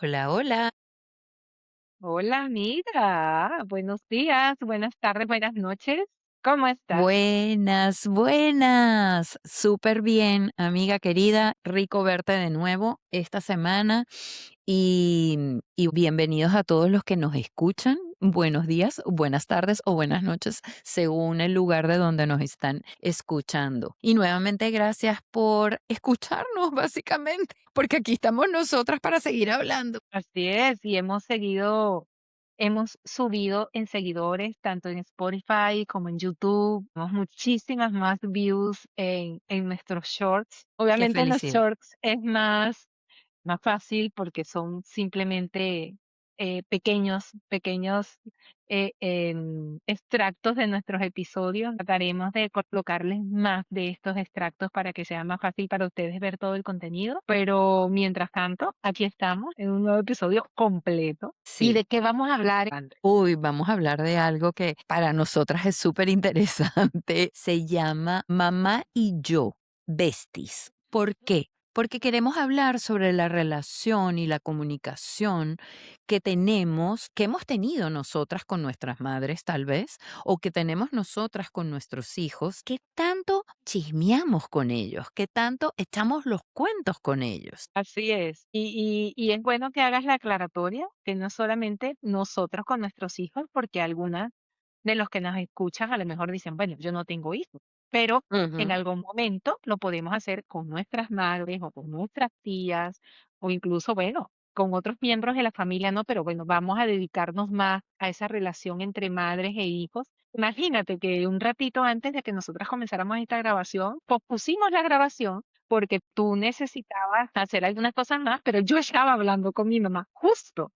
Hola, hola. Hola amiga, buenos días, buenas tardes, buenas noches. ¿Cómo estás? Buenas, buenas. Súper bien, amiga querida. Rico verte de nuevo esta semana y bienvenidos a todos los que nos escuchan. Buenos días, buenas tardes o buenas noches, según el lugar de donde nos están escuchando. Y nuevamente gracias por escucharnos, básicamente, porque aquí estamos nosotras para seguir hablando. Así es, y hemos subido en seguidores tanto en Spotify como en YouTube. Tenemos muchísimas más views en nuestros shorts. Qué Obviamente en los felicidad. shorts es más fácil porque son simplemente pequeños extractos de nuestros episodios. Trataremos de colocarles más de estos extractos para que sea más fácil para ustedes ver todo el contenido. Pero mientras tanto, aquí estamos en un nuevo episodio completo. ¿Y Sí. de qué vamos a hablar, André? Uy, vamos a hablar de algo que para nosotras es súper interesante. Se llama Mamá y yo, Besties. ¿Por qué? Porque queremos hablar sobre la relación y la comunicación que tenemos, que hemos tenido nosotras con nuestras madres tal vez, o que tenemos nosotras con nuestros hijos, qué tanto chismeamos con ellos, qué tanto echamos los cuentos con ellos. Así es. Y es bueno que hagas la aclaratoria, que no solamente nosotros con nuestros hijos, porque algunas de los que nos escuchan a lo mejor dicen, bueno, yo no tengo hijos, pero en Ujú. algún momento lo podemos hacer con nuestras madres o con nuestras tías o incluso, bueno, con otros miembros de la familia, no, pero bueno, vamos a dedicarnos más a esa relación entre madres e hijos. Imagínate que un ratito antes de que nosotras comenzáramos esta grabación, pospusimos la grabación porque tú necesitabas hacer algunas cosas más, pero yo estaba hablando con mi mamá justo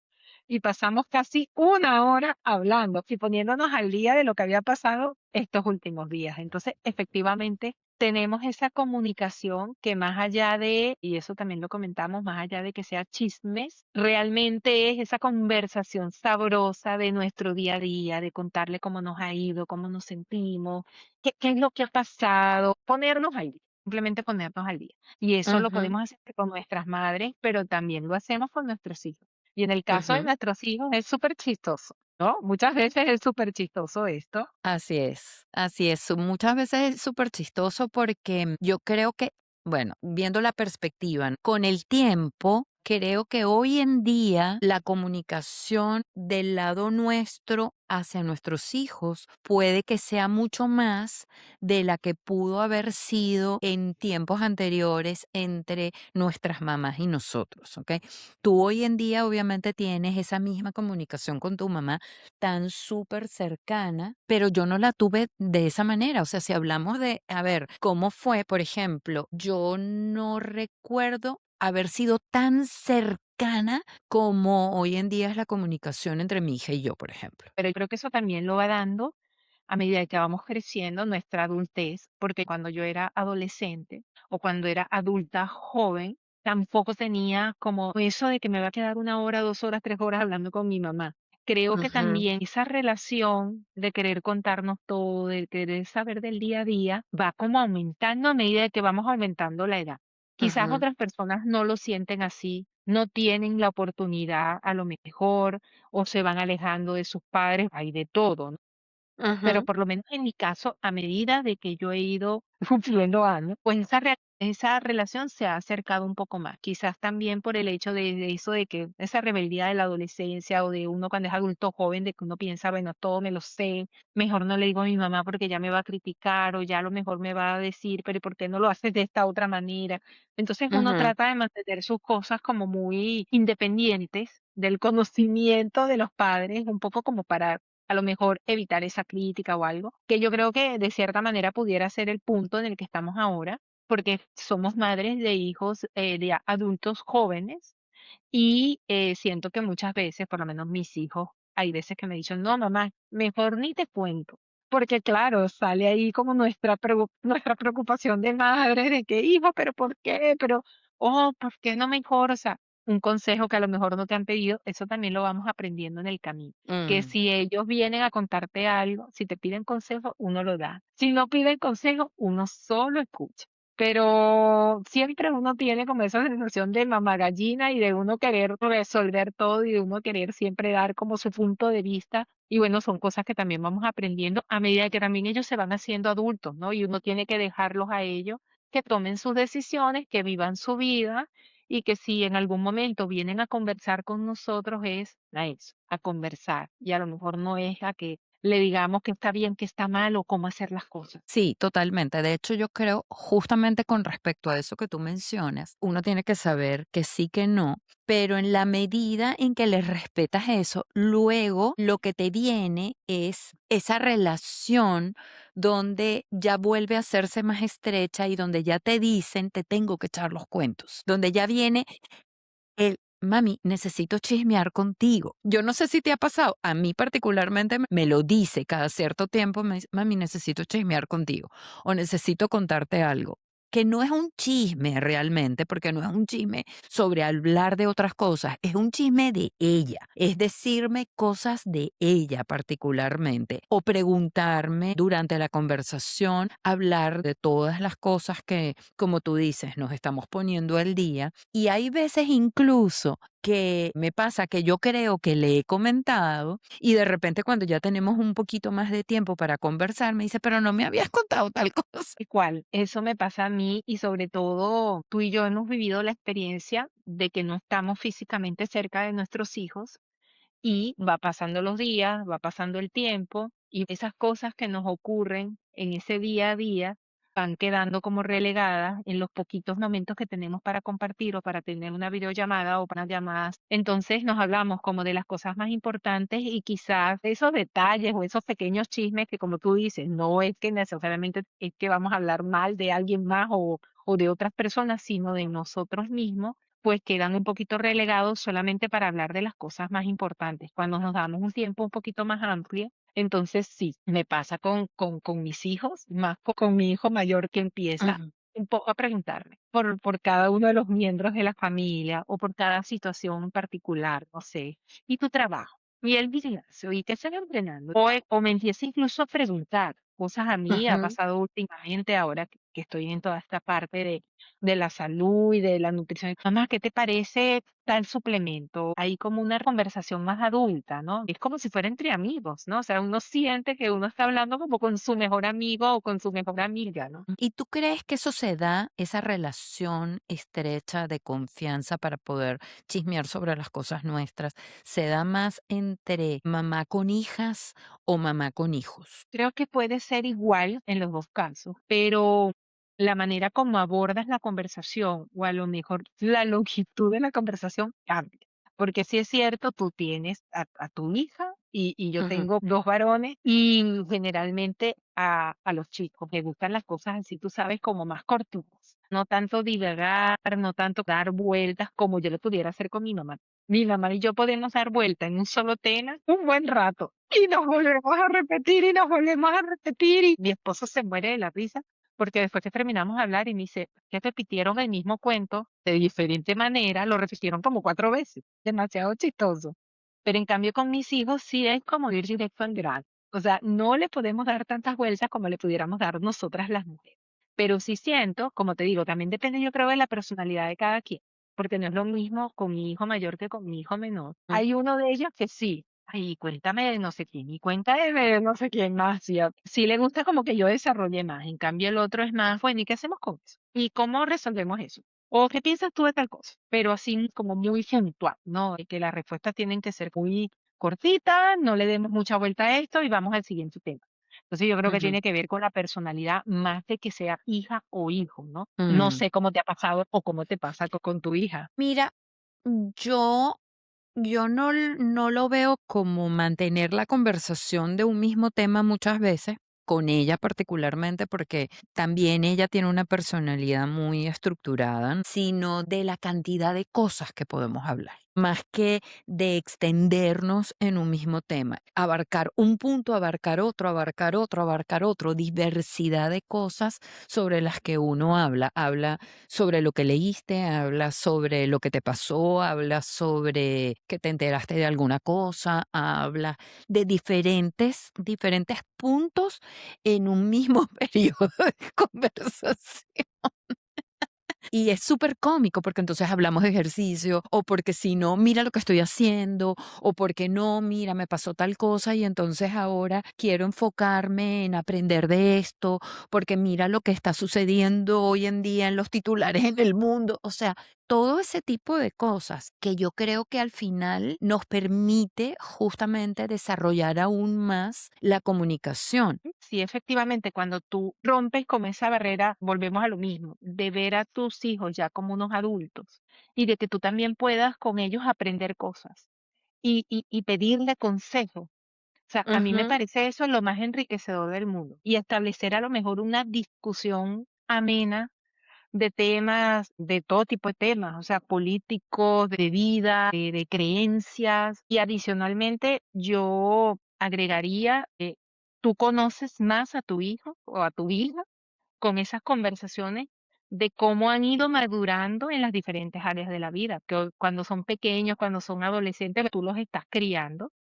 y pasamos casi una hora hablando y poniéndonos al día de lo que había pasado estos últimos días. Entonces, efectivamente, tenemos esa comunicación que más allá de, y eso también lo comentamos, más allá de que sea chismes, realmente es esa conversación sabrosa de nuestro día a día, de contarle cómo nos ha ido, cómo nos sentimos, qué es lo que ha pasado, ponernos al día, simplemente ponernos al día. Y eso lo Ujú, podemos hacer con nuestras madres, pero también lo hacemos con nuestros hijos. Y en el caso de ujú. nuestros hijos es súper chistoso, ¿no? Muchas veces es súper chistoso esto. Así es, así es. Muchas veces es súper chistoso porque yo creo que, bueno, viendo la perspectiva, ¿no? Con el tiempo, creo que hoy en día la comunicación del lado nuestro hacia nuestros hijos puede que sea mucho más de la que pudo haber sido en tiempos anteriores entre nuestras mamás y nosotros, ¿ok? Tú hoy en día obviamente tienes esa misma comunicación con tu mamá tan súper cercana, pero yo no la tuve de esa manera. O sea, si hablamos de, a ver, ¿cómo fue? Por ejemplo, yo no recuerdo haber sido tan cercana como hoy en día es la comunicación entre mi hija y yo, por ejemplo. Pero yo creo que eso también lo va dando a medida que vamos creciendo nuestra adultez, porque cuando yo era adolescente o cuando era adulta joven, tampoco tenía como eso de que me va a quedar una hora, 2 horas, 3 horas hablando con mi mamá. Creo que Ujú, también esa relación de querer contarnos todo, de querer saber del día a día, va como aumentando a medida que vamos aumentando la edad. Quizás ujú, otras personas no lo sienten así, no tienen la oportunidad a lo mejor o se van alejando de sus padres, hay de todo, ¿no? Pero ujú, por lo menos en mi caso, a medida de que yo he ido cumpliendo años, pues esa relación se ha acercado un poco más. Quizás también por el hecho de eso de que esa rebeldía de la adolescencia o de uno cuando es adulto joven, de que uno piensa, bueno, todo me lo sé, mejor no le digo a mi mamá porque ya me va a criticar o ya a lo mejor me va a decir, pero ¿por qué no lo haces de esta otra manera? Entonces uno ujú, trata de mantener sus cosas como muy independientes del conocimiento de los padres, un poco como para a lo mejor evitar esa crítica o algo, que yo creo que de cierta manera pudiera ser el punto en el que estamos ahora, porque somos madres de hijos de adultos jóvenes y siento que muchas veces, por lo menos mis hijos, hay veces que me dicen, no, mamá, mejor ni te cuento. Porque claro, sale ahí como nuestra preocupación de madre, de que hijo, pero ¿por qué? Pero, oh, ¿por qué no mejor? O sea, un consejo que a lo mejor no te han pedido, eso también lo vamos aprendiendo en el camino. Que mm. si ellos vienen a contarte algo, si te piden consejo, uno lo da. Si no piden consejo, uno solo escucha. pero siempre uno tiene como esa sensación de mamá gallina y de uno querer resolver todo y de uno querer siempre dar como su punto de vista. Y bueno, son cosas que también vamos aprendiendo a medida que también ellos se van haciendo adultos, ¿no? Y uno tiene que dejarlos a ellos que tomen sus decisiones, que vivan su vida y que si en algún momento vienen a conversar con nosotros es a eso, a conversar. Y a lo mejor no es a que le digamos que está bien, que está mal o cómo hacer las cosas. Sí, totalmente. De hecho, yo creo justamente con respecto a eso que tú mencionas, uno tiene que saber que sí, que no, pero en la medida en que le respetas eso, luego lo que te viene es esa relación donde ya vuelve a hacerse más estrecha y donde ya te dicen, te tengo que echar los cuentos, donde ya viene el mami, necesito chismear contigo. Yo no sé si te ha pasado, a mí particularmente me lo dice cada cierto tiempo, me dice, mami, necesito chismear contigo o necesito contarte algo. Que no es un chisme realmente, porque no es un chisme sobre hablar de otras cosas, es un chisme de ella, es decirme cosas de ella particularmente, o preguntarme durante la conversación, hablar de todas las cosas que, como tú dices, nos estamos poniendo al día. Y hay veces incluso que me pasa que yo creo que le he comentado y de repente cuando ya tenemos un poquito más de tiempo para conversar, me dice, pero no me habías contado tal cosa. Igual, eso me pasa a mí y sobre todo tú y yo hemos vivido la experiencia de que no estamos físicamente cerca de nuestros hijos y va pasando los días, va pasando el tiempo y esas cosas que nos ocurren en ese día a día van quedando como relegadas en los poquitos momentos que tenemos para compartir o para tener una videollamada o para llamadas. Entonces nos hablamos como de las cosas más importantes y quizás esos detalles o esos pequeños chismes que como tú dices, no es que necesariamente es que vamos a hablar mal de alguien más o de otras personas, sino de nosotros mismos pues quedan un poquito relegados solamente para hablar de las cosas más importantes. Cuando nos damos un tiempo un poquito más amplio, entonces sí, me pasa con mis hijos, más con mi hijo mayor que empieza Ujú, un poco a preguntarme por cada uno de los miembros de la familia o por cada situación en particular, no sé, y tu trabajo, y el gimnasio, y qué están entrenando. O me empieza incluso a preguntar cosas a mí, ha ujú. pasado últimamente ahora que estoy en toda esta parte de la salud y de la nutrición. Mamá, ¿qué te parece tal suplemento? Hay como una conversación más adulta, ¿no? Es como si fuera entre amigos, ¿no? O sea, uno siente que uno está hablando como con su mejor amigo o con su mejor amiga, ¿no? ¿Y tú crees que eso se da, esa relación estrecha de confianza para poder chismear sobre las cosas nuestras, se da más entre mamá con hijas o mamá con hijos? Creo que puede ser igual en los dos casos, pero la manera como abordas la conversación o a lo mejor la longitud de la conversación cambia. Porque sí es cierto, tú tienes a tu hija y yo Ujú, tengo dos varones y generalmente a los chicos les gustan las cosas así, tú sabes, como más cortitas. No tanto divagar, no tanto dar vueltas como yo lo pudiera hacer con mi mamá. Mi mamá y yo podemos dar vuelta en un solo tema un buen rato y nos volvemos a repetir y nos volvemos a repetir y mi esposo se muere de la risa porque después que terminamos de hablar y me dice que repitieron el mismo cuento de diferente manera, lo repitieron como 4 veces, demasiado chistoso. Pero en cambio con mis hijos sí es como ir directo al grano. O sea, no le podemos dar tantas vueltas como le pudiéramos dar nosotras las mujeres. Pero sí siento, como te digo, también depende yo creo de la personalidad de cada quien, porque no es lo mismo con mi hijo mayor que con mi hijo menor. mm, Hay uno de ellos que sí, ay, cuéntame de no sé quién, y cuéntame de no sé quién más. Y sí le gusta como que yo desarrolle más. En cambio, el otro es más, bueno, ¿y qué hacemos con eso? ¿Y cómo resolvemos eso? ¿O qué piensas tú de tal cosa? Pero así como muy puntual, ¿no? Y que las respuestas tienen que ser muy cortitas, no le demos mucha vuelta a esto y vamos al siguiente tema. Entonces yo creo que ujú, tiene que ver con la personalidad más de que sea hija o hijo, ¿no? No mm. sé cómo te ha pasado o cómo te pasa con tu hija. Mira, yo yo no lo veo como mantener la conversación de un mismo tema muchas veces, con ella particularmente, porque también ella tiene una personalidad muy estructurada, sino de la cantidad de cosas que podemos hablar, más que de extendernos en un mismo tema. Abarcar un punto, abarcar otro, abarcar otro, abarcar otro, diversidad de cosas sobre las que uno habla. Habla sobre lo que leíste, habla sobre lo que te pasó, habla sobre que te enteraste de alguna cosa, habla de diferentes puntos en un mismo periodo de conversación. Y es súper cómico porque entonces hablamos de ejercicio o porque si no, mira lo que estoy haciendo o porque no, mira, me pasó tal cosa y entonces ahora quiero enfocarme en aprender de esto porque mira lo que está sucediendo hoy en día en los titulares en el mundo. O sea, todo ese tipo de cosas que yo creo que al final nos permite justamente desarrollar aún más la comunicación. Sí, efectivamente, cuando tú rompes con esa barrera, volvemos a lo mismo, de ver a tus hijos ya como unos adultos y de que tú también puedas con ellos aprender cosas y pedirle consejo. O sea, a mí me Ujú, parece eso lo más enriquecedor del mundo y establecer a lo mejor una discusión amena de temas, de todo tipo de temas, o sea, políticos, de vida, de creencias. Y adicionalmente, yo agregaría, tú conoces más a tu hijo o a tu hija con esas conversaciones de cómo han ido madurando en las diferentes áreas de la vida, que cuando son pequeños, cuando son adolescentes, tú los estás criando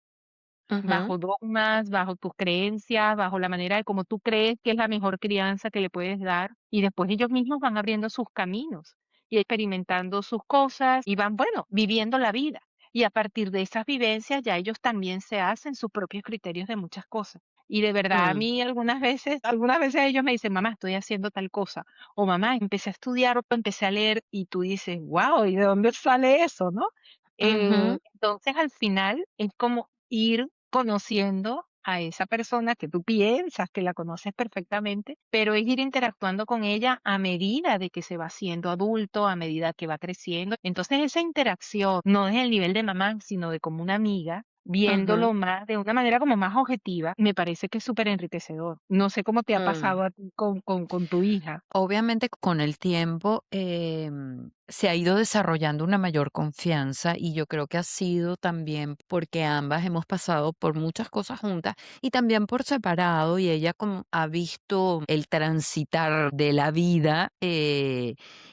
ujú, bajo dogmas, bajo tus creencias, bajo la manera de cómo tú crees que es la mejor crianza que le puedes dar, y después ellos mismos van abriendo sus caminos y experimentando sus cosas y van, bueno, viviendo la vida. Y a partir de esas vivencias ya ellos también se hacen sus propios criterios de muchas cosas. Y de verdad a mm, mí algunas veces ellos me dicen, mamá, estoy haciendo tal cosa, o mamá, empecé a estudiar o empecé a leer, y tú dices, wow, ¿y de dónde sale eso, no? ujú, Entonces al final es como ir conociendo a esa persona que tú piensas que la conoces perfectamente, pero es ir interactuando con ella a medida de que se va siendo adulto, a medida que va creciendo. Entonces esa interacción no es el nivel de mamá, sino de como una amiga, ujú, viéndolo más de una manera como más objetiva, me parece que es súper enriquecedor. No sé cómo te ha mm. pasado a ti con tu hija. Obviamente, con el tiempo, se ha ido desarrollando una mayor confianza y yo creo que ha sido también porque ambas hemos pasado por muchas cosas juntas y también por separado y ella como ha visto el transitar de la vida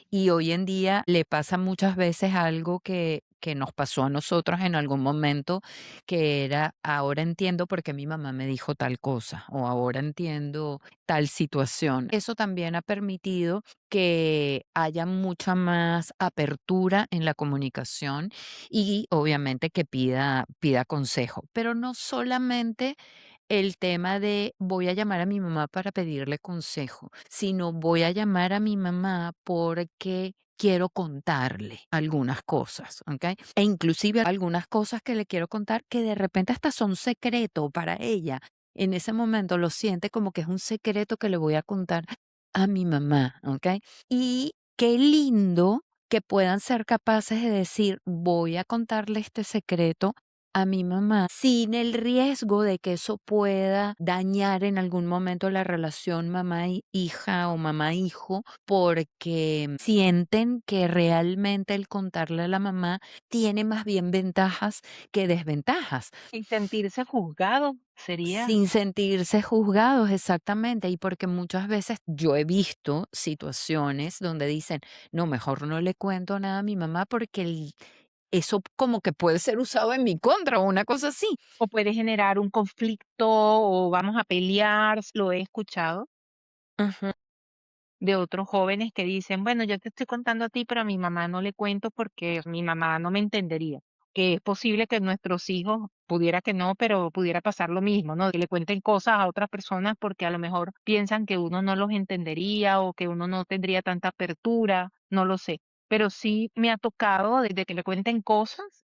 y hoy en día le pasa muchas veces algo que nos pasó a nosotros en algún momento, que era, ahora entiendo por qué mi mamá me dijo tal cosa o ahora entiendo tal situación. Eso también ha permitido que haya mucha más apertura en la comunicación y obviamente que pida consejo, pero no solamente el tema de voy a llamar a mi mamá para pedirle consejo, sino voy a llamar a mi mamá porque quiero contarle algunas cosas, ¿ok? E inclusive algunas cosas que le quiero contar que de repente hasta son secreto para ella. En ese momento lo siente como que es un secreto que le voy a contar a mi mamá, ¿ok? Y qué lindo que puedan ser capaces de decir, voy a contarle este secreto a mi mamá sin el riesgo de que eso pueda dañar en algún momento la relación mamá-hija o mamá-hijo, porque sienten que realmente el contarle a la mamá tiene más bien ventajas que desventajas. Y sentirse juzgado sería, Sin sentirse juzgados, exactamente, y porque muchas veces yo he visto situaciones donde dicen, no, mejor no le cuento nada a mi mamá porque eso como que puede ser usado en mi contra o una cosa así. o puede generar un conflicto o vamos a pelear, lo he escuchado Ujú, de otros jóvenes que dicen, bueno, yo te estoy contando a ti, pero a mi mamá no le cuento porque mi mamá no me entendería. Que es posible que nuestros hijos, pudiera que no, pero pudiera pasar lo mismo, ¿no? Que le cuenten cosas a otras personas porque a lo mejor piensan que uno no los entendería o que uno no tendría tanta apertura, no lo sé. Pero sí me ha tocado desde que le cuenten cosas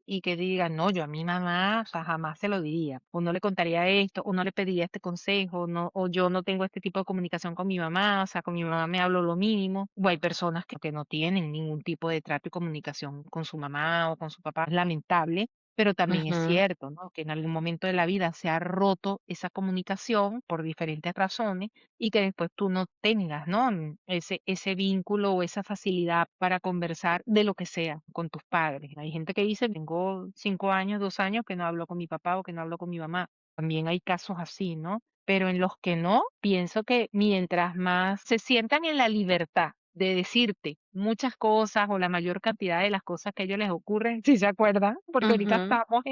y que digan, no, yo a mi mamá, o sea, jamás se lo diría, o no le contaría esto, o no le pediría este consejo, no, o yo no tengo este tipo de comunicación con mi mamá, o sea, con mi mamá me hablo lo mínimo, o hay personas que no tienen ningún tipo de trato y comunicación con su mamá o con su papá, es lamentable, pero también es ujú, cierto, ¿no? Que en algún momento de la vida se ha roto esa comunicación por diferentes razones y que después tú no tengas, ¿no? Ese vínculo o esa facilidad para conversar de lo que sea con tus padres. Hay gente que dice, tengo 5 años, 2 años que no hablo con mi papá o que no hablo con mi mamá. También hay casos así, ¿no? Pero en los que no, pienso que mientras más se sientan en la libertad de decirte muchas cosas o la mayor cantidad de las cosas que a ellos les ocurren, si se acuerdan, porque ahorita ujú. estamos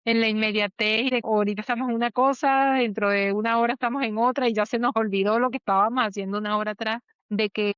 en la inmediatez, de ahorita estamos en una cosa, dentro de una hora estamos en otra y ya se nos olvidó lo que estábamos haciendo una hora atrás. de que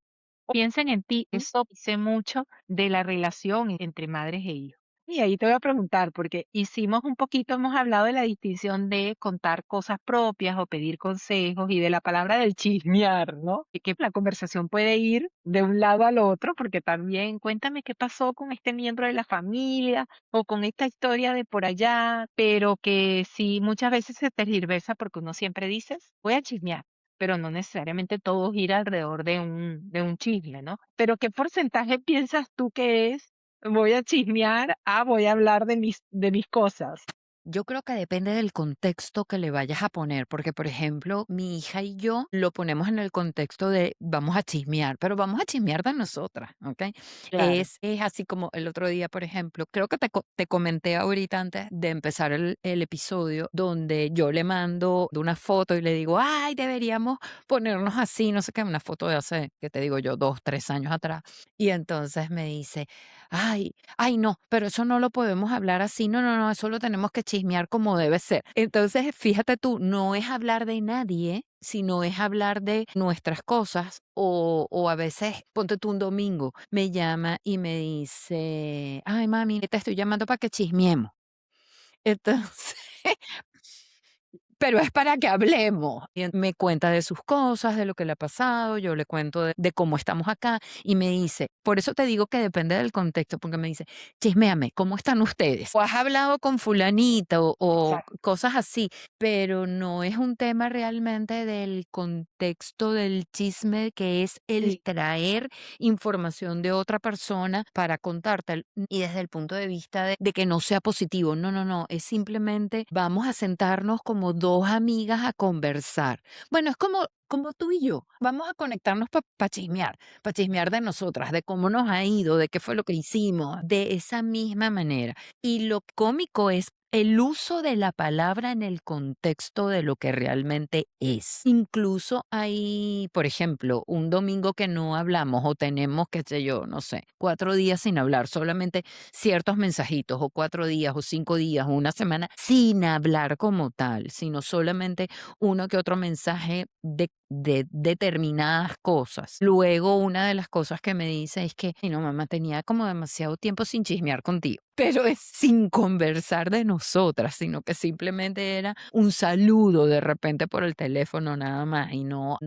piensen en ti. Eso dice mucho de la relación entre madres e hijos. Y ahí te voy a preguntar, porque hicimos un poquito, hemos hablado de la distinción de contar cosas propias o pedir consejos y de la palabra del chismear, ¿no? Y que la conversación puede ir de un lado al otro, porque también cuéntame qué pasó con este miembro de la familia o con esta historia de por allá, pero que sí muchas veces se tergiversa porque uno siempre dice, voy a chismear, pero no necesariamente todo gira alrededor de un chisme, ¿no? Pero ¿qué porcentaje piensas tú que es? Voy a chismear, voy a hablar de mis cosas. Yo creo que depende del contexto que le vayas a poner, porque por ejemplo, mi hija y yo lo ponemos en el contexto de vamos a chismear, pero vamos a chismear de nosotras, ¿ok? Claro, Es así como el otro día, por ejemplo, creo que te comenté ahorita antes de empezar el episodio, donde yo le mando una foto y le digo, ay, deberíamos ponernos así, no sé qué, una foto de hace, ¿qué te digo yo? 2, 3 años atrás. Y entonces me dice, ay, no, pero eso no lo podemos hablar así. No, no, no, eso lo tenemos que chismear como debe ser. Entonces, fíjate tú, no es hablar de nadie, sino es hablar de nuestras cosas o a veces, ponte tú un domingo, me llama y me dice, ay, mami, te estoy llamando para que chismeemos. Entonces, pero es para que hablemos. Y me cuenta de sus cosas, de lo que le ha pasado, yo le cuento de cómo estamos acá y me dice, por eso te digo que depende del contexto, porque me dice, chisméame, ¿cómo están ustedes? O has hablado con fulanita o exacto. cosas así, pero no es un tema realmente del contexto del chisme, que es el Sí, traer información de otra persona para contarte. Y desde el punto de vista de que no sea positivo, no, no, no, es simplemente vamos a sentarnos como dos amigas a conversar. Bueno, es como tú y yo, vamos a conectarnos para chismear de nosotras, de cómo nos ha ido, de qué fue lo que hicimos, de esa misma manera. Y lo cómico es el uso de la palabra en el contexto de lo que realmente es. Incluso hay, por ejemplo, un domingo que no hablamos o tenemos, qué sé yo, no sé, 4 días sin hablar, solamente ciertos mensajitos o 4 días o 5 días o una semana sin hablar como tal, sino solamente uno que otro mensaje de determinadas cosas. Luego, una de las cosas que me dice es que, "Ay, no, mamá, tenía como demasiado tiempo sin chismear contigo", pero es sin conversar de nosotras, sino que simplemente era un saludo de repente por el teléfono nada más y no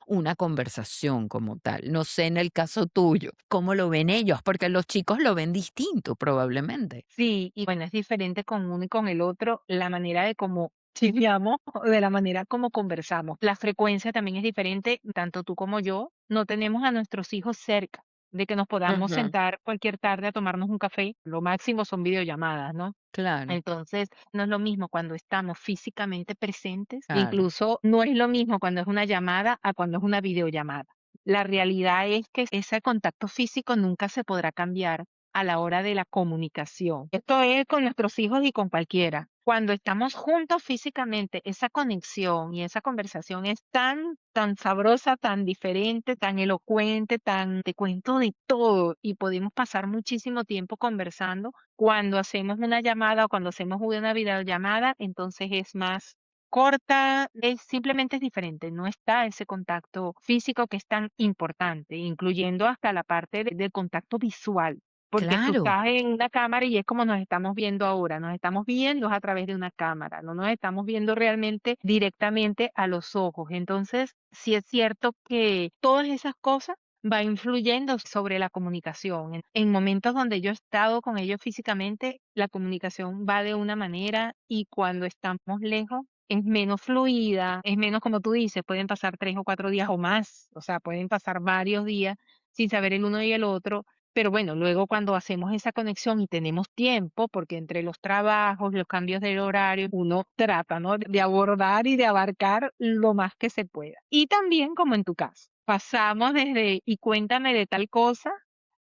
una conversación como tal. No sé en el caso tuyo, ¿cómo lo ven ellos? Porque los chicos lo ven distinto probablemente. sí, y bueno, es diferente con uno y con el otro la manera de cómo chismeamos o de la manera como conversamos. La frecuencia también es diferente, tanto tú como yo no tenemos a nuestros hijos cerca, de que nos podamos Ujú. sentar cualquier tarde a tomarnos un café. Lo máximo son videollamadas, ¿no? Claro, Entonces, no es lo mismo cuando estamos físicamente presentes, claro, incluso no es lo mismo cuando es una llamada a cuando es una videollamada. La realidad es que ese contacto físico nunca se podrá cambiar a la hora de la comunicación. Esto es con nuestros hijos y con cualquiera. Cuando estamos juntos físicamente, esa conexión y esa conversación es tan sabrosa, tan diferente, tan elocuente, tan, te cuento de todo y podemos pasar muchísimo tiempo conversando. Cuando hacemos una llamada o cuando hacemos una videollamada, entonces es más corta, simplemente es diferente, no está ese contacto físico que es tan importante, incluyendo hasta la parte del contacto visual, porque tú claro. estás en una cámara y es como nos estamos viendo ahora, nos estamos viendo a través de una cámara, no nos estamos viendo realmente directamente a los ojos. Entonces, sí es cierto que todas esas cosas va influyendo sobre la comunicación. En momentos donde yo he estado con ellos físicamente, la comunicación va de una manera y cuando estamos lejos es menos fluida, es menos como tú dices, pueden pasar 3 o 4 días o más, o sea, pueden pasar varios días sin saber el uno y el otro. Pero bueno, luego cuando hacemos esa conexión y tenemos tiempo, porque entre los trabajos, los cambios del horario, uno trata, ¿no? De abordar y de abarcar lo más que se pueda. Y también, como en tu caso, pasamos desde, y cuéntame de tal cosa,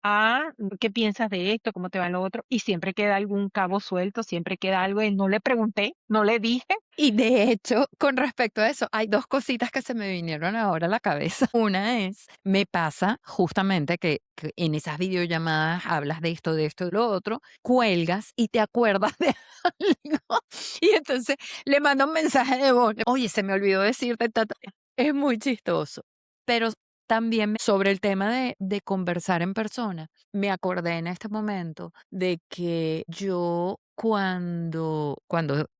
a qué piensas de esto, cómo te va en lo otro, y siempre queda algún cabo suelto, siempre queda algo de no le pregunté, no le dije. Y de hecho, con respecto a eso, hay 2 cositas que se me vinieron ahora a la cabeza. Una es, me pasa justamente que en esas videollamadas hablas de esto y lo otro, cuelgas y te acuerdas de algo, y entonces le mando un mensaje de voz: "Oye, se me olvidó decirte ta, ta". Es muy chistoso, pero también sobre el tema de conversar en persona, me acordé en este momento de que yo cuando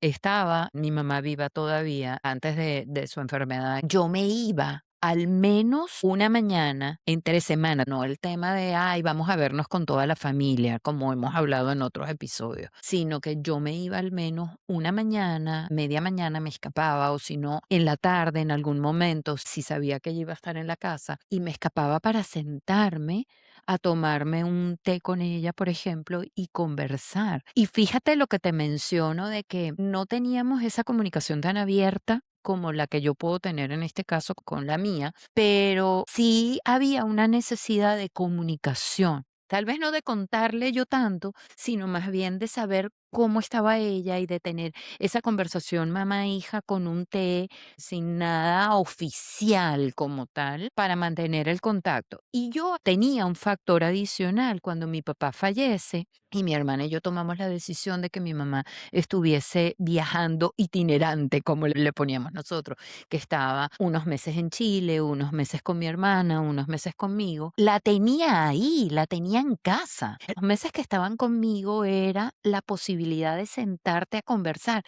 estaba mi mamá viva todavía, antes de su enfermedad, yo me iba al menos una mañana entre semana, no el tema de, ay, vamos a vernos con toda la familia, como hemos hablado en otros episodios, sino que yo me iba al menos una mañana, media mañana me escapaba, o si no, en la tarde, en algún momento, si sabía que ella iba a estar en la casa, y me escapaba para sentarme a tomarme un té con ella, por ejemplo, y conversar. Y fíjate lo que te menciono de que no teníamos esa comunicación tan abierta como la que yo puedo tener en este caso con la mía, pero sí había una necesidad de comunicación. Tal vez no de contarle yo tanto, sino más bien de saber cómo estaba ella y de tener esa conversación mamá-hija con un té sin nada oficial como tal para mantener el contacto. Y yo tenía un factor adicional cuando mi papá fallece y mi hermana y yo tomamos la decisión de que mi mamá estuviese viajando itinerante, como le poníamos nosotros, que estaba unos meses en Chile, unos meses con mi hermana, unos meses conmigo. La tenía ahí, la tenía en casa. Los meses que estaban conmigo era la posibilidad de sentarte a conversar.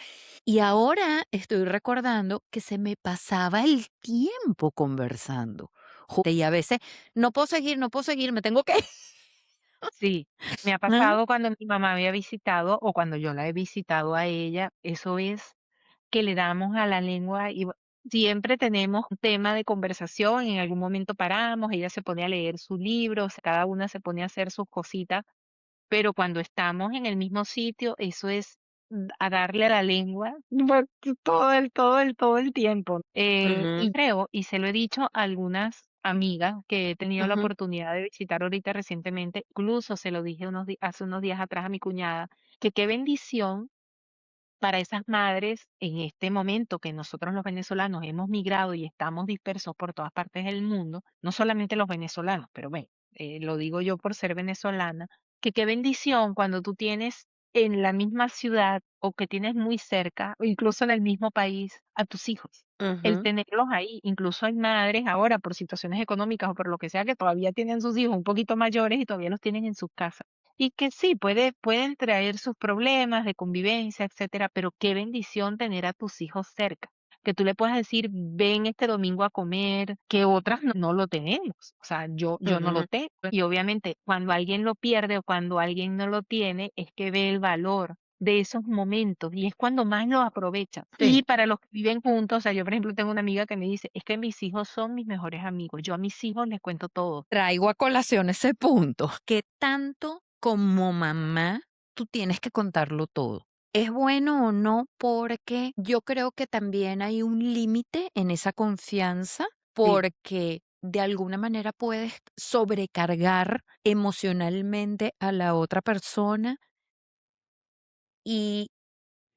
Y ahora estoy recordando que se me pasaba el tiempo conversando. Y a veces no puedo seguir, me tengo que ir. Sí, me ha Ah, pasado cuando mi mamá había visitado o cuando yo la he visitado a ella, eso es que le damos a la lengua y siempre tenemos un tema de conversación, en algún momento paramos, ella se pone a leer sus libros, cada una se pone a hacer sus cositas, pero cuando estamos en el mismo sitio, eso es a darle a la lengua todo el tiempo. Y ujú, creo, y se lo he dicho a algunas amigas que he tenido la ujú, oportunidad de visitar ahorita recientemente, incluso se lo dije hace unos días atrás a mi cuñada, que qué bendición para esas madres en este momento que nosotros los venezolanos hemos migrado y estamos dispersos por todas partes del mundo, no solamente los venezolanos, pero bueno, lo digo yo por ser venezolana, que qué bendición cuando tú tienes en la misma ciudad o que tienes muy cerca o incluso en el mismo país a tus hijos. El ujú, tenerlos ahí, incluso hay madres ahora por situaciones económicas o por lo que sea que todavía tienen sus hijos un poquito mayores y todavía los tienen en sus casas. Y que sí, pueden traer sus problemas de convivencia, etcétera, pero qué bendición tener a tus hijos cerca. Que tú le puedas decir, ven este domingo a comer, que otras no lo tenemos. O sea, yo no lo ujú. tengo. Y obviamente, cuando alguien lo pierde o cuando alguien no lo tiene, es que ve el valor de esos momentos y es cuando más lo aprovecha. Sí. Y para los que viven juntos, o sea, yo por ejemplo tengo una amiga que me dice, es que mis hijos son mis mejores amigos. Yo a mis hijos les cuento todo. Traigo a colación ese punto, que tanto como mamá tú tienes que contarlo todo. ¿Es bueno o no? Porque yo creo que también hay un límite en esa confianza, Sí, porque de alguna manera puedes sobrecargar emocionalmente a la otra persona y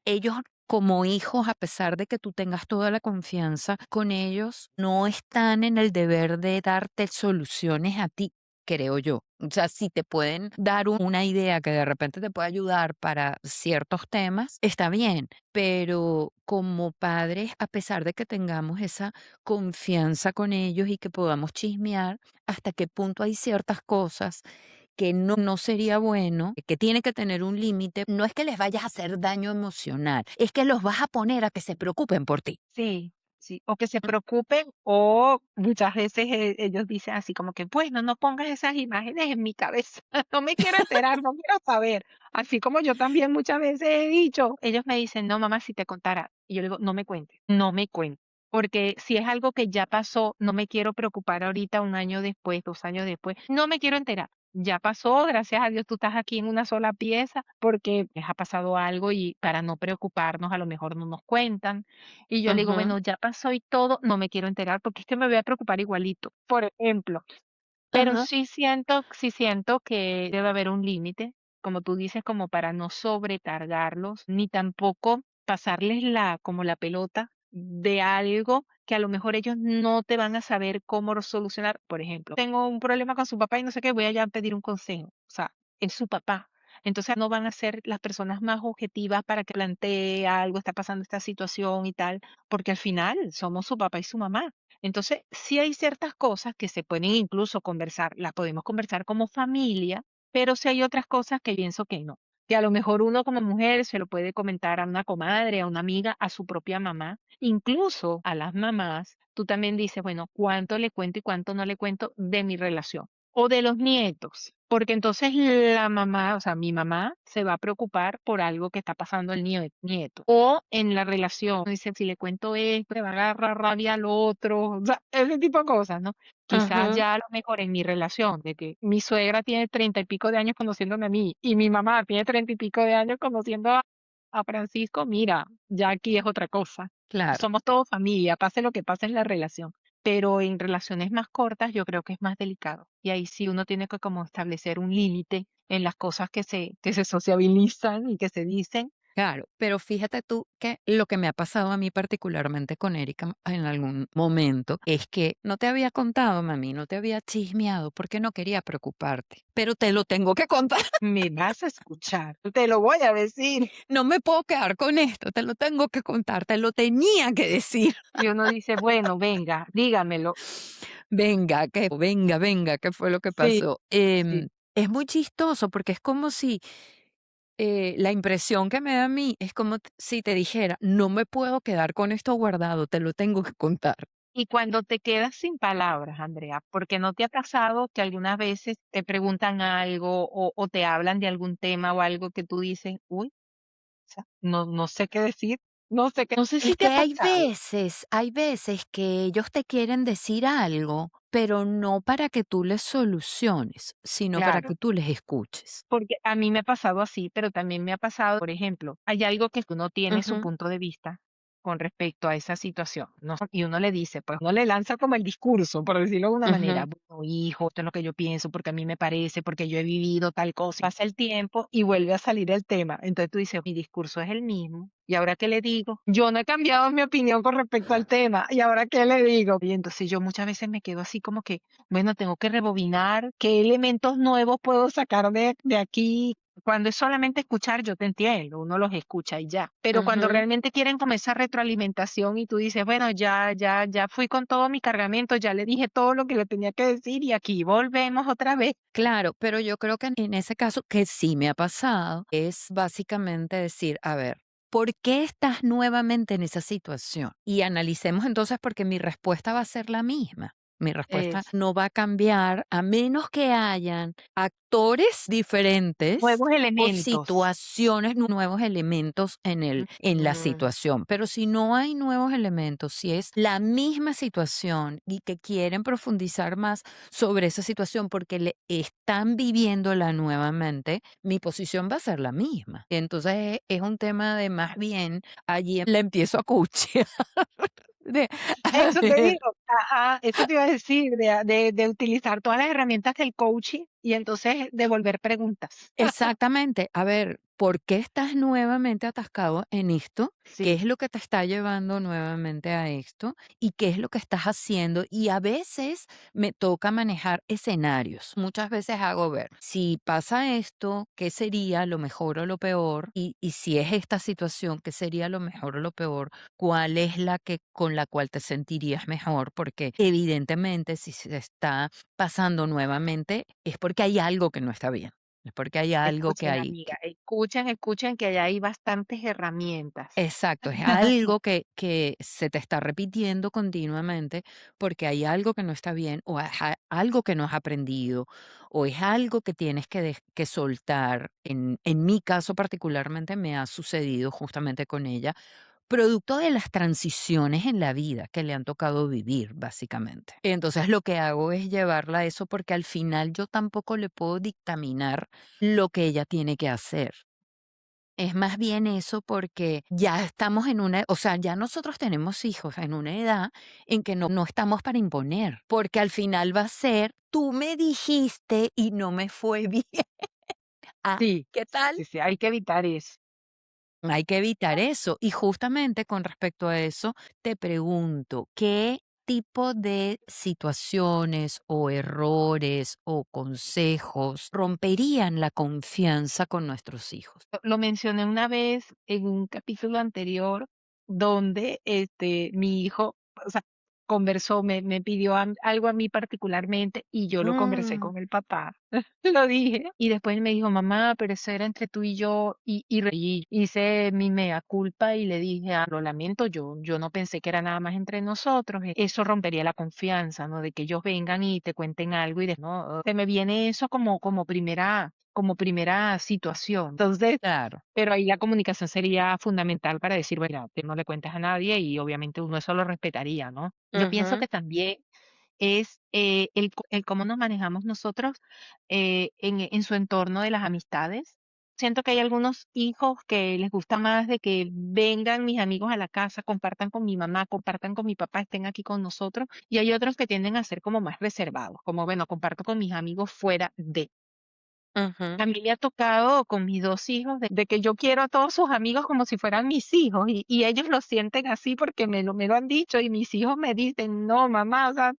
ellos como hijos, a pesar de que tú tengas toda la confianza con ellos, no están en el deber de darte soluciones a ti, creo yo. O sea, si te pueden dar una idea que de repente te puede ayudar para ciertos temas, está bien, pero como padres, a pesar de que tengamos esa confianza con ellos y que podamos chismear, hasta qué punto hay ciertas cosas que no sería bueno, que tiene que tener un límite, no es que les vayas a hacer daño emocional, es que los vas a poner a que se preocupen por ti. sí, sí, o que se preocupen, o muchas veces ellos dicen así como que, bueno, no pongas esas imágenes en mi cabeza, no me quiero enterar, no quiero saber. Así como yo también muchas veces he dicho, ellos me dicen, no, mamá, si te contara. Y yo le digo, no me cuentes, no me cuentes. Porque si es algo que ya pasó, no me quiero preocupar ahorita, un año después, 2 años después, no me quiero enterar. Ya pasó, gracias a Dios tú estás aquí en una sola pieza porque les ha pasado algo y para no preocuparnos a lo mejor no nos cuentan. Y yo le digo, Ujú, bueno, ya pasó y todo, no me quiero enterar porque es que me voy a preocupar igualito, por ejemplo. Pero ajá, sí siento que debe haber un límite, como tú dices, como para no sobrecargarlos, ni tampoco pasarles como la pelota de algo que a lo mejor ellos no te van a saber cómo solucionar. Por ejemplo, tengo un problema con su papá y no sé qué, voy allá a pedir un consejo. O sea, es su papá. Entonces no van a ser las personas más objetivas para que plantee algo, está pasando esta situación y tal, porque al final somos su papá y su mamá. Entonces, sí hay ciertas cosas que se pueden incluso conversar, las podemos conversar como familia, pero sí hay otras cosas que pienso que no. Que a lo mejor uno como mujer se lo puede comentar a una comadre, a una amiga, a su propia mamá, incluso a las mamás. Tú también dices, bueno, ¿cuánto le cuento y cuánto no le cuento de mi relación? O de los nietos, porque entonces la mamá, o sea, mi mamá se va a preocupar por algo que está pasando el nieto. O en la relación, dice, si le cuento esto, le va a agarrar rabia al otro, o sea, ese tipo de cosas, ¿no? Quizás Ajá. ya a lo mejor en mi relación, de que mi suegra tiene 30 y pico de años conociéndome a mí y mi mamá tiene 30 y pico de años conociendo a Francisco, mira, ya aquí es otra cosa. Claro. Somos todos familia, pase lo que pase en la relación. Pero en relaciones más cortas yo creo que es más delicado. Y ahí sí uno tiene que como establecer un límite en las cosas que se sociabilizan y que se dicen. Claro, pero fíjate tú que lo que me ha pasado a mí particularmente con Erika en algún momento es que no te había contado, mami, no te había chismeado porque no quería preocuparte, pero te lo tengo que contar. Me vas a escuchar, te lo voy a decir. No me puedo quedar con esto, te lo tengo que contar, te lo tenía que decir. Y uno dice, bueno, venga, dígamelo. Venga, ¿qué fue lo que Sí, pasó? sí. Es muy chistoso porque es como si la impresión que me da a mí es como si te dijera, no me puedo quedar con esto guardado, te lo tengo que contar. Y cuando te quedas sin palabras, Andrea, porque no te ha pasado que algunas veces te preguntan algo o te hablan de algún tema o algo que tú dices, uy, o sea, no sé qué decir, no sé qué, no sé Es si te ha que pasado. hay veces que ellos te quieren decir algo, pero no para que tú les soluciones, sino para Claro. que tú les escuches. Porque a mí me ha pasado así, pero también me ha pasado, por ejemplo, hay algo que uno tiene su Ujú, punto de vista con respecto a esa situación, ¿no? Y uno le dice, pues uno le lanza como el discurso, por decirlo de una manera, ujú. bueno, hijo, esto es lo que yo pienso, porque a mí me parece, porque yo he vivido tal cosa. Pasa el tiempo y vuelve a salir el tema. Entonces tú dices, mi discurso es el mismo. ¿Y ahora qué le digo? Yo no he cambiado mi opinión con respecto al tema. ¿Y ahora qué le digo? Y entonces yo muchas veces me quedo así como que, bueno, tengo que rebobinar, qué elementos nuevos puedo sacar de aquí. Cuando es solamente escuchar, yo te entiendo, uno los escucha y ya. Pero cuando Ujú. realmente quieren como esa retroalimentación y tú dices, bueno, ya fui con todo mi cargamento, ya le dije todo lo que le tenía que decir y aquí volvemos otra vez. Claro, pero yo creo que en ese caso, que sí me ha pasado, es básicamente decir, a ver, ¿por qué estás nuevamente en esa situación? Y analicemos entonces porque mi respuesta va a ser la misma. Mi respuesta Es no va a cambiar a menos que hayan actores diferentes nuevos o elementos. situaciones, nuevos elementos en la Ujú. situación. Pero si no hay nuevos elementos, si es la misma situación y que quieren profundizar más sobre esa situación porque le están viviéndola nuevamente, mi posición va a ser la misma. Entonces es un tema de más bien allí la empiezo a cuchiar. De, a Eso te ver, digo, ajá, eso te iba a decir, de utilizar todas las herramientas del coaching y entonces devolver preguntas. exactamente. A ver, ¿por qué estás nuevamente atascado en esto? ¿Qué Sí, es lo que te está llevando nuevamente a esto? ¿Y qué es lo que estás haciendo? Y a veces me toca manejar escenarios. Muchas veces hago ver, si pasa esto, ¿qué sería lo mejor o lo peor? Y si es esta situación, ¿qué sería lo mejor o lo peor? ¿Cuál es la que con la cual te sentirías mejor? Porque evidentemente si se está pasando nuevamente es porque hay algo que no está bien. Es porque hay algo que escuchen, hay amiga, escuchen que allá hay bastantes herramientas. exacto, es algo que se te está repitiendo continuamente porque hay algo que no está bien o algo que no has aprendido o es algo que tienes que soltar. En mi caso particularmente me ha sucedido justamente con ella, producto de las transiciones en la vida que le han tocado vivir, básicamente. Entonces lo que hago es llevarla a eso porque al final yo tampoco le puedo dictaminar lo que ella tiene que hacer. Es más bien eso porque ya estamos en una, o sea, ya nosotros tenemos hijos en una edad en que no estamos para imponer, porque al final va a ser, tú me dijiste y no me fue bien. Ah, Sí, ¿qué sí, tal? sí, sí, hay que evitar eso. Hay que evitar eso. Y justamente con respecto a eso, te pregunto, ¿qué tipo de situaciones o errores o consejos romperían la confianza con nuestros hijos? Lo mencioné una vez en un capítulo anterior donde mi hijo, o sea, conversó, me pidió algo a mí particularmente y yo lo conversé Mm, con el papá. Lo dije y después él me dijo, mamá, pero eso era entre tú y yo hice mi mea culpa y le dije, lo lamento, yo no pensé que era nada más entre nosotros, eso rompería la confianza, ¿no? De que ellos vengan y te cuenten algo y de, no, se me viene eso como primera situación. Entonces, claro. pero ahí la comunicación sería fundamental para decir, bueno, que no le cuentes a nadie y obviamente uno eso lo respetaría, ¿no? Yo pienso Ujú. que también es el cómo nos manejamos nosotros en su entorno de las amistades. Siento que hay algunos hijos que les gusta más de que vengan mis amigos a la casa, compartan con mi mamá, compartan con mi papá, estén aquí con nosotros, y hay otros que tienden a ser como más reservados, como, bueno, comparto con mis amigos fuera de. Ujú. A mí me ha tocado con mis 2 hijos de que yo quiero a todos sus amigos como si fueran mis hijos, y ellos lo sienten así porque me lo han dicho, y mis hijos me dicen: "No, mamá, o sea,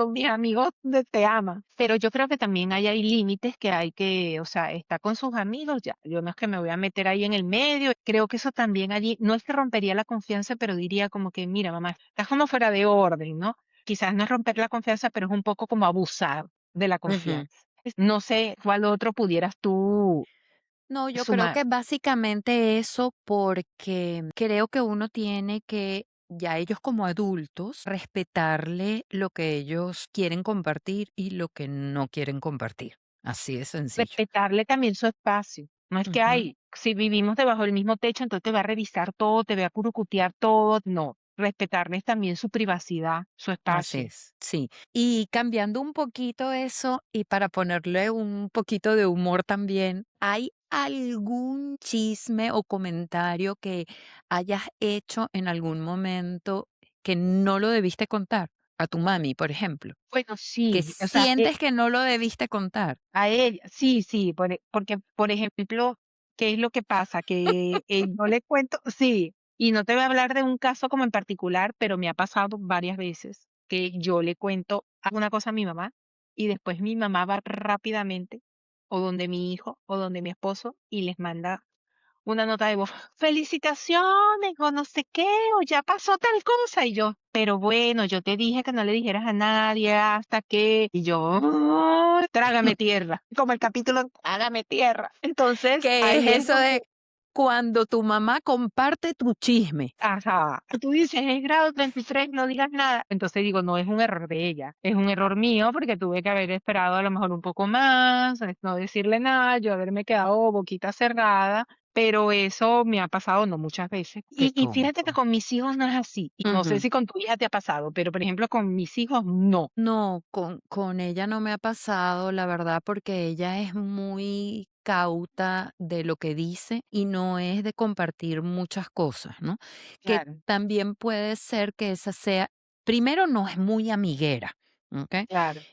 mis amigos te aman". Pero yo creo que también hay límites que hay que, o sea, está con sus amigos, ya, yo no es que me voy a meter ahí en el medio. Creo que eso también allí, no es que rompería la confianza, pero diría como que: "Mira, mamá, estás como fuera de orden", ¿no? Quizás no es romper la confianza, pero es un poco como abusar de la Ujú. confianza. No sé cuál otro pudieras tú No, yo creo sumar. que básicamente eso porque creo que uno tiene que, ya ellos como adultos, respetarle lo que ellos quieren compartir y lo que no quieren compartir. Así de sencillo. Respetarle también su espacio. No es que, Ujú. ay, si vivimos debajo del mismo techo, entonces te va a revisar todo, te va a curucutear todo. No, respetarles también su privacidad, su Así espacio. es, sí. Y cambiando un poquito eso y para ponerle un poquito de humor también, ¿hay algún chisme o comentario que hayas hecho en algún momento que no lo debiste contar? A tu mami, por ejemplo, Bueno, que sí, o sea, sientes que no lo debiste contar. a ella, sí, sí, porque, por ejemplo, ¿qué es lo que pasa? Que yo le cuento, sí, y no te voy a hablar de un caso como en particular, pero me ha pasado varias veces que yo le cuento alguna cosa a mi mamá y después mi mamá va rápidamente o donde mi hijo o donde mi esposo y les manda una nota de voz, felicitaciones, o no sé qué, o ya pasó tal cosa. Y yo, pero bueno, yo te dije que no le dijeras a nadie hasta que, y yo, "Ay, trágame tierra", como el capítulo Trágame tierra. Entonces, ¿Qué ahí es es eso donde, de cuando tu mamá comparte tu chisme? ajá, tú dices, es grado 33, no digas nada. Entonces digo, no es un error de ella, es un error mío porque tuve que haber esperado a lo mejor un poco más, no decirle nada, yo haberme quedado boquita cerrada, pero eso me ha pasado no muchas veces. Qué Y fíjate que cómico. con mis hijos no es así. Y no sé Ujú. si con tu hija te ha pasado, pero por ejemplo con mis hijos no. No, con ella no me ha pasado, la verdad, porque ella es muy cauta de lo que dice y no es de compartir muchas cosas, ¿no? Que Claro, también puede ser que esa sea, primero no es muy amiguera, ¿ok? claro,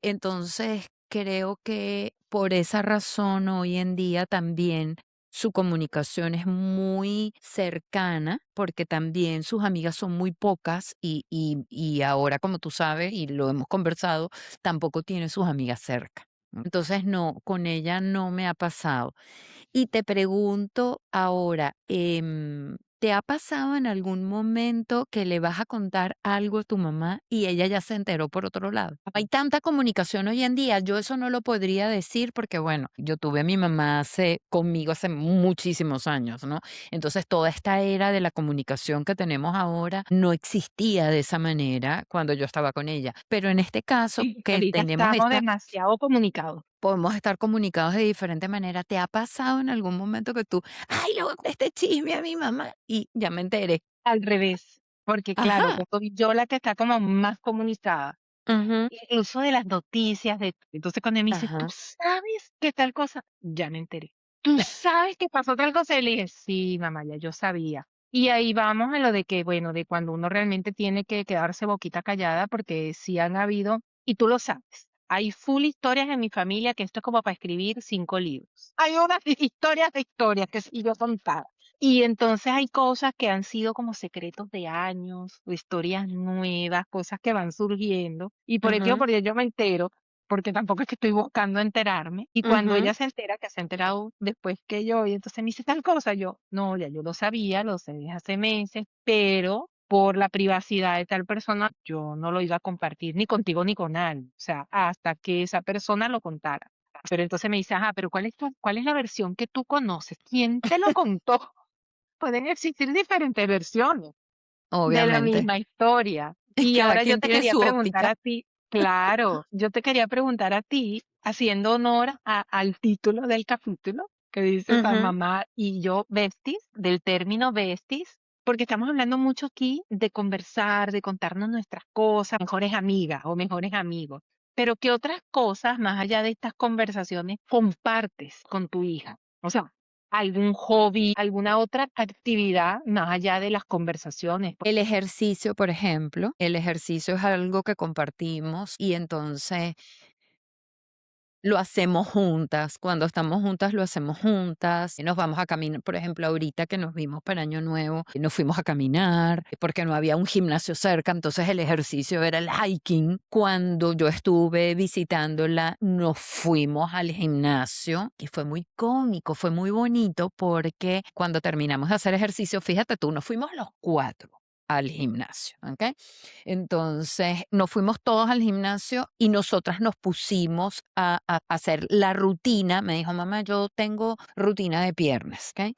Entonces, creo que por esa razón hoy en día también su comunicación es muy cercana, porque también sus amigas son muy pocas y ahora, como tú sabes, y lo hemos conversado, tampoco tiene sus amigas cerca. Entonces, no, con ella no me ha pasado. Y te pregunto ahora, ¿te ha pasado en algún momento que le vas a contar algo a tu mamá y ella ya se enteró por otro lado? Hay tanta comunicación hoy en día, yo eso no lo podría decir porque, bueno, yo tuve a mi mamá conmigo hace muchísimos años, ¿no? Entonces, toda esta era de la comunicación que tenemos ahora no existía de esa manera cuando yo estaba con ella. Pero en este caso, y que ahorita tenemos estamos esta demasiado comunicados. podemos estar comunicados de diferente manera. ¿Te ha pasado en algún momento que tú, ay, le voy a contar este chisme a mi mamá y ya me enteré? Al revés, porque claro, Ajá. soy yo la que está como más comunicada. Ujú. Incluso de las noticias, entonces cuando él me dice: "¿Tú Ajá. sabes qué tal cosa?", ya me enteré. "¿Tú sabes que pasó tal cosa?", y le dije: "Sí, mamá, ya yo sabía". Y ahí vamos a lo de que, bueno, de cuando uno realmente tiene que quedarse boquita callada, porque sí han habido, y tú lo sabes, hay full historias en mi familia que esto es como para escribir 5 libros. Hay unas historias de historias que sí yo contar. Y entonces hay cosas que han sido como secretos de años, o historias nuevas, cosas que van surgiendo. Y por aquí o Ujú. por allá yo me entero, porque tampoco es que estoy buscando enterarme. Y cuando Ujú. ella se entera, que se ha enterado después que yo, y entonces me dice tal cosa, yo, no, ya yo lo sabía, lo sé desde hace meses, pero por la privacidad de tal persona, yo no lo iba a compartir ni contigo ni con nadie, o sea, hasta que esa persona lo contara. Pero entonces me dice, ajá, pero ¿cuál es la versión que tú conoces? ¿Quién te lo contó? Pueden existir diferentes versiones de la Obviamente. misma historia. Y Cada ahora yo quien te tiene quería su preguntar óptica. a ti, claro, yo te quería preguntar a ti, haciendo honor al título del capítulo, que dices a Ujú. mamá y yo besties, del término besties, porque estamos hablando mucho aquí de conversar, de contarnos nuestras cosas, mejores amigas o mejores amigos. Pero ¿qué otras cosas, más allá de estas conversaciones, compartes con tu hija? O sea, algún hobby, alguna otra actividad más allá de las conversaciones. El ejercicio, por ejemplo, el ejercicio es algo que compartimos y entonces lo hacemos juntas. Cuando estamos juntas, lo hacemos juntas. Y nos vamos a caminar, por ejemplo, ahorita que nos vimos para Año Nuevo, nos fuimos a caminar porque no había un gimnasio cerca, entonces el ejercicio era el hiking. Cuando yo estuve visitándola, nos fuimos al gimnasio y fue muy cómico, fue muy bonito porque cuando terminamos de hacer ejercicio, fíjate tú, nos fuimos los cuatro al gimnasio, ¿ok? Entonces, nos fuimos todos al gimnasio y nosotras nos pusimos a hacer la rutina. Me dijo, mamá, yo tengo rutina de piernas, ¿ok?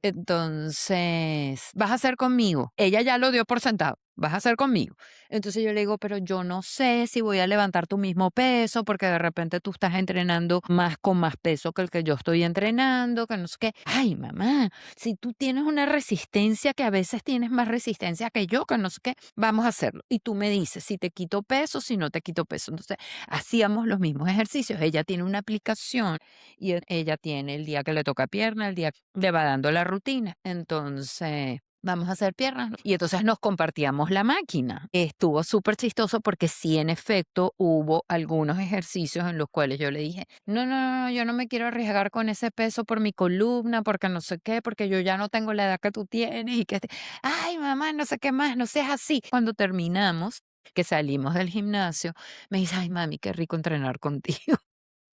Entonces, vas a hacer conmigo. Ella ya lo dio por sentado. Vas a hacer conmigo. Entonces yo le digo, pero yo no sé si voy a levantar tu mismo peso porque de repente tú estás entrenando más con más peso que el que yo estoy entrenando, que no sé qué. Ay, mamá, si tú tienes una resistencia que a veces tienes más resistencia que yo, que no sé qué, vamos a hacerlo. Y tú me dices si te quito peso, si no te quito peso. Entonces, hacíamos los mismos ejercicios. Ella tiene una aplicación y ella tiene el día que le toca pierna, el día que le va dando la rutina. Entonces, vamos a hacer piernas, ¿no? Y entonces nos compartíamos la máquina. Estuvo súper chistoso porque sí, en efecto, hubo algunos ejercicios en los cuales yo le dije, no, no, no, no, yo no me quiero arriesgar con ese peso por mi columna, porque no sé qué, porque yo ya no tengo la edad que tú tienes y que, ay, mamá, no sé qué más, no seas así. Cuando terminamos, que salimos del gimnasio, me dice, ay, mami, qué rico entrenar contigo.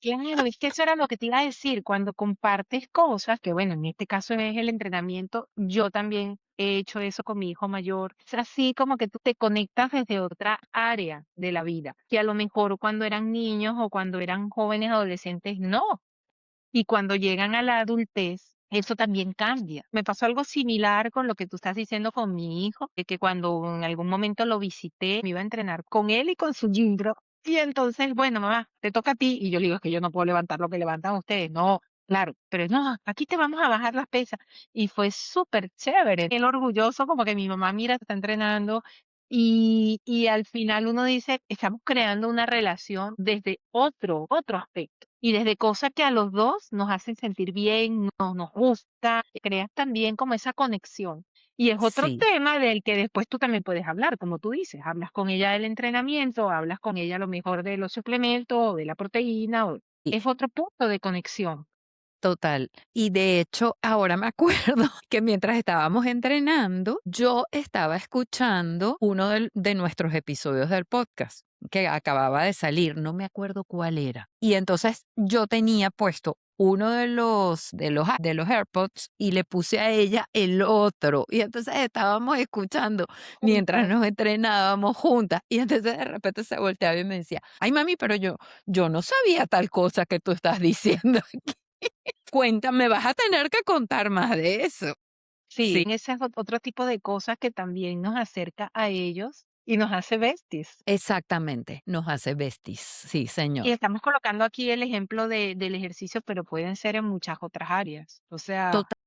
Claro, es que eso era lo que te iba a decir, cuando compartes cosas, que bueno, en este caso es el entrenamiento, yo también he hecho eso con mi hijo mayor. Es así como que tú te conectas desde otra área de la vida, que a lo mejor cuando eran niños o cuando eran jóvenes adolescentes, no. Y cuando llegan a la adultez, eso también cambia. Me pasó algo similar con lo que tú estás diciendo con mi hijo, de que cuando en algún momento lo visité, me iba a entrenar con él y con su libro. Y entonces, bueno, mamá, te toca a ti. Y yo le digo, es que yo no puedo levantar lo que levantan ustedes. No, claro, pero no, aquí te vamos a bajar las pesas. Y fue súper chévere. Él orgulloso, como que mi mamá, mira, te está entrenando. Y al final uno dice, estamos creando una relación desde otro aspecto y desde cosas que a los dos nos hacen sentir bien, nos gusta, creas también como esa conexión. Y es otro Sí. tema del que después tú también puedes hablar, como tú dices, hablas con ella del entrenamiento, hablas con ella a lo mejor de los suplementos o de la proteína, es otro punto de conexión. Total. Y de hecho, ahora me acuerdo que mientras estábamos entrenando, yo estaba escuchando uno de nuestros episodios del podcast que acababa de salir, no me acuerdo cuál era. Y entonces yo tenía puesto uno de los AirPods y le puse a ella el otro. Y entonces estábamos escuchando mientras Juntas. nos entrenábamos juntas. Y entonces de repente se volteaba y me decía, ay mami, pero yo no sabía tal cosa que tú estás diciendo. Cuéntame, vas a tener que contar más de eso. Sí, Sí, ese es otro tipo de cosas que también nos acerca a ellos y nos hace besties. exactamente, nos hace besties, sí, Y señor. estamos colocando aquí el ejemplo del ejercicio, pero pueden ser en muchas otras áreas. O sea, Total,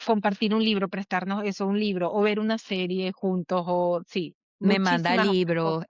compartir un libro, prestarnos eso, un libro, o ver una serie juntos, o sí, me manda muchísimas otras libros, cosas.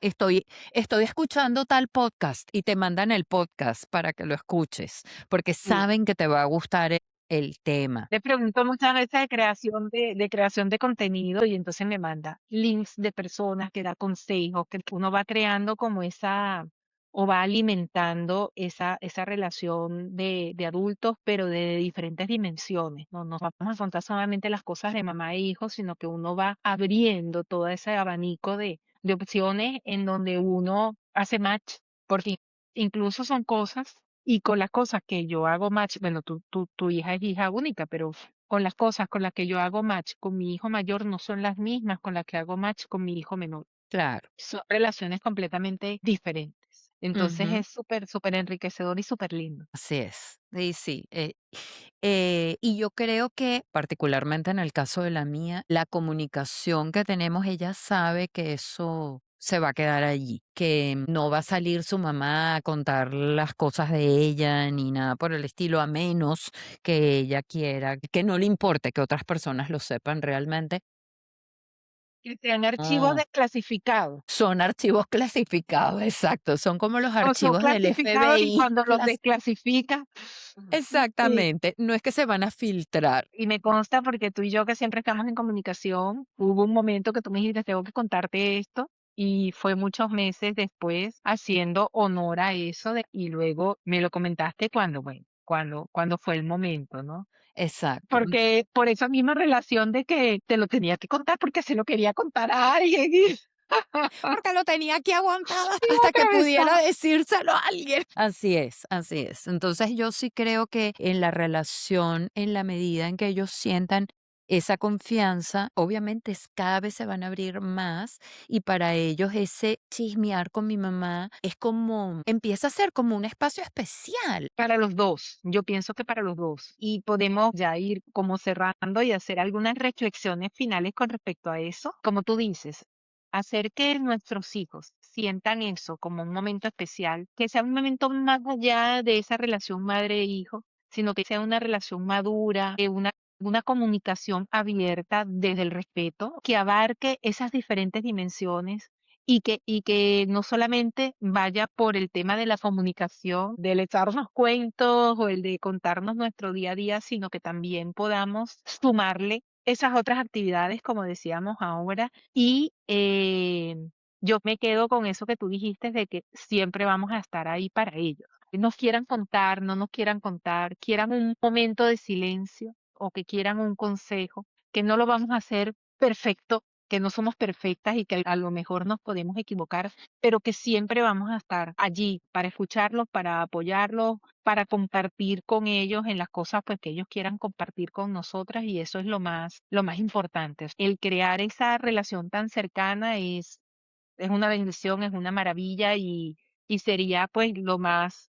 estoy escuchando tal podcast y te mandan el podcast para que lo escuches, porque Sí. saben que te va a gustar el tema. Le pregunto muchas veces de creación de contenido y entonces me manda links de personas que da consejos, que uno va creando como esa, o va alimentando esa relación de adultos, pero de diferentes dimensiones. No nos vamos a contar solamente las cosas de mamá e hijo, sino que uno va abriendo todo ese abanico de opciones en donde uno hace match, porque incluso son cosas y con las cosas que yo hago match, bueno, tu hija es hija única, pero o las cosas con las que yo hago match con mi hijo mayor no son las mismas con las que hago match con mi hijo menor. claro. Son relaciones completamente diferentes. Entonces Ujú. es súper, súper enriquecedor y súper lindo. Así es. Y sí, y yo creo que, particularmente en el caso de la mía, la comunicación que tenemos, ella sabe que eso se va a quedar allí, que no va a salir su mamá a contar las cosas de ella ni nada por el estilo, a menos que ella quiera, que no le importe que otras personas lo sepan realmente. Que sean archivos No, desclasificados. son archivos clasificados, exacto, son como los O son archivos del clasificados y FBI. cuando los desclasifican, sí. Exactamente, no es que se van a filtrar. Y me consta porque tú y yo que siempre estamos en comunicación, hubo un momento que tú me dijiste, tengo que contarte esto, y fue muchos meses después haciendo honor a eso y luego me lo comentaste cuando, bueno, cuando fue el momento, ¿no? Exacto. Porque por esa misma relación de que te lo tenía que contar porque se lo quería contar a alguien y, Porque lo tenía aquí aguantado y hasta que pudiera atravesaba. decírselo a alguien. Así es, así es. Entonces yo sí creo que en la relación, en la medida en que ellos sientan esa confianza, obviamente cada vez se van a abrir más y para ellos ese chismear con mi mamá es como, empieza a ser como un espacio especial. Para los dos, yo pienso que para los dos. Y podemos ya ir como cerrando y hacer algunas reflexiones finales con respecto a eso. Como tú dices, hacer que nuestros hijos sientan eso como un momento especial, que sea un momento más allá de esa relación madre-hijo, sino que sea una relación madura, una comunicación abierta desde el respeto, que abarque esas diferentes dimensiones y que no solamente vaya por el tema de la comunicación, del echarnos cuentos o el de contarnos nuestro día a día, sino que también podamos sumarle esas otras actividades, como decíamos ahora. Y yo me quedo con eso que tú dijiste de que siempre vamos a estar ahí para ellos. Que nos quieran contar, no nos quieran contar, quieran un momento de silencio o que quieran un consejo, que no lo vamos a hacer perfecto, que no somos perfectas y que a lo mejor nos podemos equivocar, pero que siempre vamos a estar allí para escucharlos, para apoyarlos, para compartir con ellos en las cosas pues que ellos quieran compartir con nosotras y eso es lo más importante. El crear esa relación tan cercana es una bendición, es una maravilla y sería pues lo más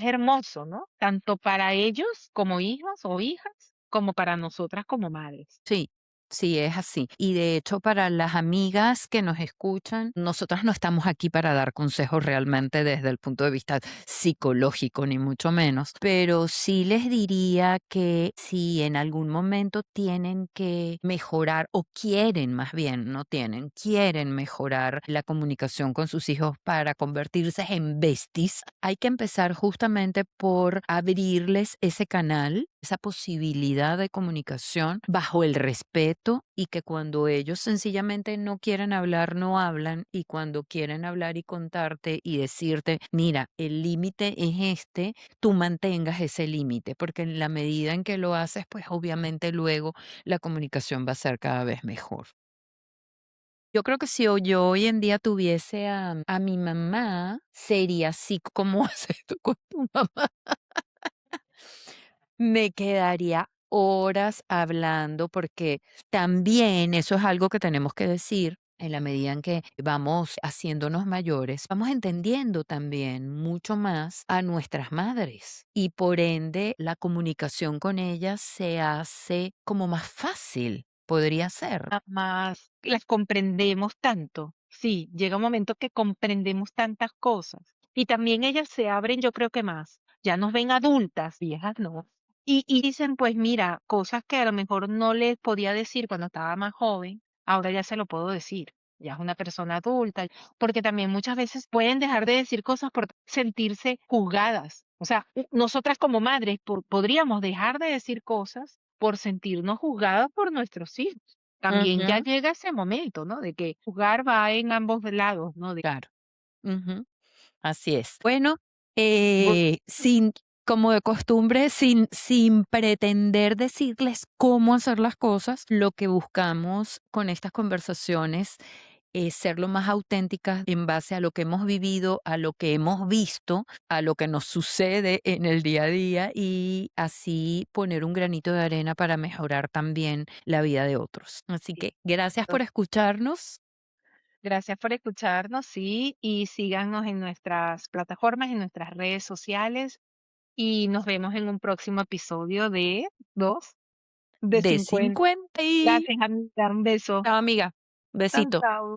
hermoso, ¿no? Tanto para ellos como hijos o hijas, como para nosotras como madres. Sí, sí, es así. Y de hecho, para las amigas que nos escuchan, nosotras no estamos aquí para dar consejos realmente desde el punto de vista psicológico, ni mucho menos, pero sí les diría que si en algún momento tienen que mejorar o quieren más bien, no tienen, quieren mejorar la comunicación con sus hijos para convertirse en besties, hay que empezar justamente por abrirles ese canal, esa posibilidad de comunicación bajo el respeto y que cuando ellos sencillamente no quieren hablar, no hablan y cuando quieren hablar y contarte y decirte, mira, el límite es este, tú mantengas ese límite, porque en la medida en que lo haces, pues obviamente luego la comunicación va a ser cada vez mejor. Yo creo que si yo hoy en día tuviese a mi mamá, sería así como haces tú con tu mamá. Me quedaría horas hablando porque también eso es algo que tenemos que decir. En la medida en que vamos haciéndonos mayores, vamos entendiendo también mucho más a nuestras madres y por ende la comunicación con ellas se hace como más fácil, podría ser. Más las comprendemos tanto. Sí, llega un momento que comprendemos tantas cosas. Y también ellas se abren, yo creo que más. Ya nos ven adultas, viejas no. Y dicen, pues mira, cosas que a lo mejor no les podía decir cuando estaba más joven, ahora ya se lo puedo decir. Ya es una persona adulta, porque también muchas veces pueden dejar de decir cosas por sentirse juzgadas. O sea, nosotras como madres podríamos dejar de decir cosas por sentirnos juzgadas por nuestros hijos. También ya Ujú, llega ese momento, ¿no? De que juzgar va en ambos lados, ¿no? claro. Ujú. Así es. Bueno, Bu- sin, como de costumbre, sin pretender decirles cómo hacer las cosas, lo que buscamos con estas conversaciones ser lo más auténticas en base a lo que hemos vivido, a lo que hemos visto, a lo que nos sucede en el día a día y así poner un granito de arena para mejorar también la vida de otros. Así Sí. que gracias por escucharnos. Gracias por escucharnos, sí, y síganos en nuestras plataformas, en nuestras redes sociales, y nos vemos en un próximo episodio de 2 de De 50. 50 y... Gracias, amiga, un beso. Chao, amiga. Chao, Besito. chao.